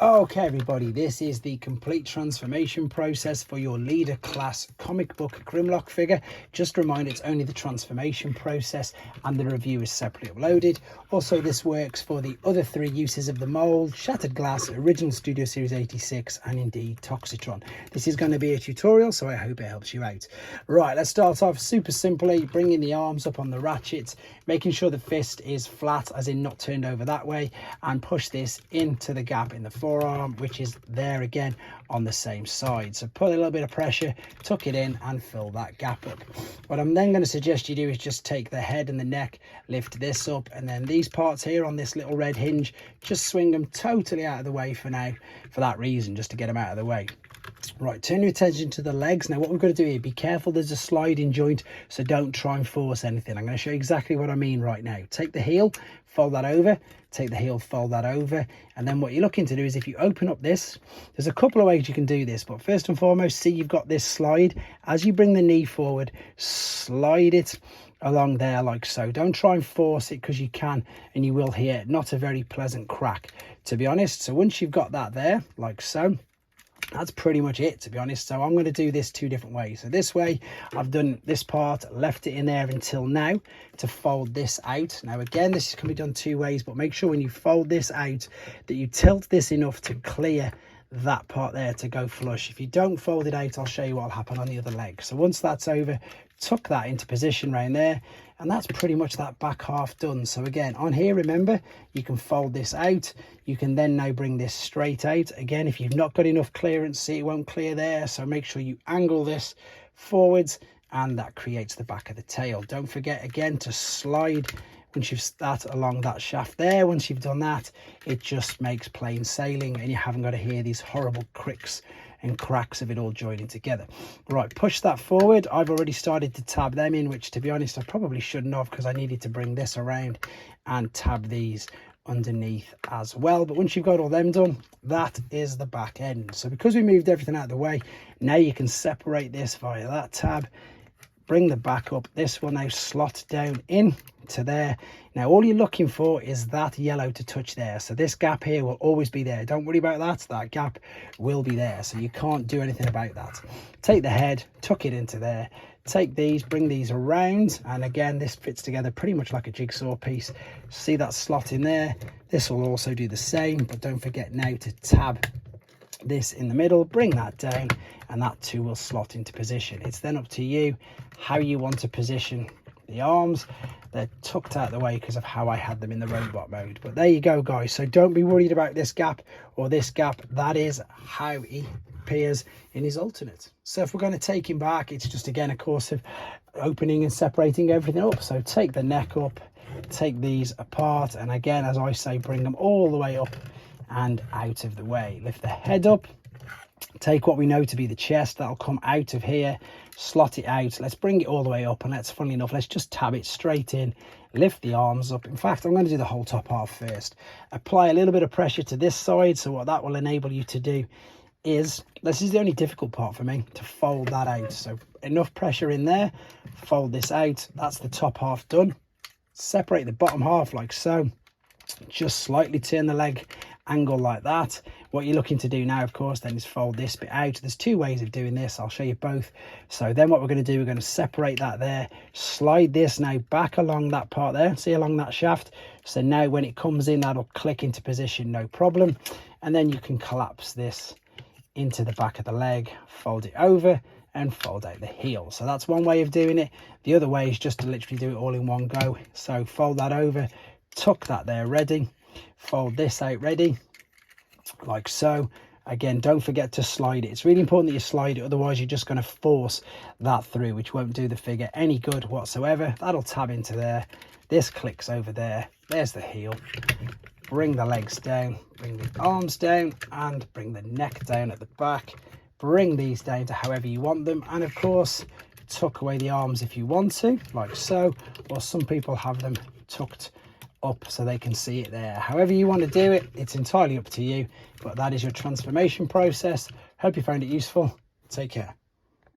Okay everybody, this is the complete transformation process for your leader class comic book Grimlock figure. Just a reminder, it's only the transformation process and the review is separately uploaded. Also, this works for the other three uses of the mold: Shattered Glass, Original Studio Series 86 and indeed Toxitron. This is going to be a tutorial, so I hope it helps you out. Right, let's start off super simply, bringing the arms up on the ratchet, making sure the fist is flat, as in not turned over that way, and push this into the gap in the forearm, which is there again on the same side. So put a little bit of pressure, tuck it in and fill that gap up. What I'm then going to suggest you do is just take the head and the neck, lift this up, and then these parts here on this little red hinge, just swing them totally out of the way for now, for that reason, just to get them out of the way. Right, turn your attention to the legs. Now what we've got to do here, be careful, there's a sliding joint, so don't try and force anything. I'm going to show you exactly what I mean right now. Take the heel, fold that over, take the heel, fold that over, and then what you're looking to do is, if you open up this, there's a couple of ways you can do this, but first and foremost, see you've got this slide. As you bring the knee forward, slide it along there like so. Don't try and force it, because you can and you will hear not a very pleasant crack, to be honest. So once you've got that there like so, that's pretty much it, to be honest. So I'm going to do this two different ways. So this way, I've done this part, left it in there until now to fold this out. Now again, this can be done two ways, but make sure when you fold this out that you tilt this enough to clear that part there to go flush. If you don't fold it out, I'll show you what will happen on the other leg. So once that's over, tuck that into position right there, and that's pretty much that back half done. So again, on here, remember, you can fold this out. You can then now bring this straight out. Again, if you've not got enough clearance, see, it won't clear there, so make sure you angle this forwards, and that creates the back of the tail. Don't forget again to slide once you've started along that shaft there. Once you've done that, it just makes plain sailing, and you haven't got to hear these horrible cricks and cracks of it all joining together. Right, push that forward. I've already started to tab them in, which to be honest I probably shouldn't have, because I needed to bring this around and tab these underneath as well. But once you've got all them done, that is the back end. So because we moved everything out of the way, now you can separate this via that tab, bring the back up. This will now slot down in to there. Now all you're looking for is that yellow to touch there, so this gap here will always be there. Don't worry about that gap will be there, so you can't do anything about that. Take the head, tuck it into there, take these, bring these around, and again this fits together pretty much like a jigsaw piece. See that slot in there? This will also do the same, but don't forget now to tab this in the middle, bring that down, and that too will slot into position. It's then up to you how you want to position the arms. They're tucked out of the way because of how I had them in the robot mode, but there you go guys. So don't be worried about this gap or this gap. That is how he appears in his alternate. So if we're going to take him back, it's just again a course of opening and separating everything up. So take the neck up, take these apart, and again, as I say, bring them all the way up and out of the way. Lift the head up, take what we know to be the chest, that'll come out of here, slot it out. Let's bring it all the way up, and funnily enough, let's just tab it straight in, lift the arms up. In fact, I'm going to do the whole top half first. Apply a little bit of pressure to this side, so what that will enable you to do is, this is the only difficult part for me, to fold that out. So enough pressure in there, fold this out. That's the top half done. Separate the bottom half like so, just slightly turn the leg angle like that. What you're looking to do now, of course, then is fold this bit out. There's two ways of doing this, I'll show you both. So then what we're going to do, we're going to separate that there, slide this now back along that part there, see, along that shaft. So now when it comes in, that'll click into position, no problem. And then you can collapse this into the back of the leg, fold it over and fold out the heel. So that's one way of doing it. The other way is just to literally do it all in one go. So fold that over, tuck that there ready, fold this out ready like so. Again, don't forget to slide it. It's really important that you slide it, otherwise you're just going to force that through, which won't do the figure any good whatsoever. That'll tab into there, this clicks over there, there's the heel. Bring the legs down, bring the arms down, and bring the neck down at the back. Bring these down to however you want them, and of course tuck away the arms if you want to, like so, or some people have them tucked up so they can see it there. However you want to do it, it's entirely up to you, but that is your transformation process. Hope you found it useful. Take care.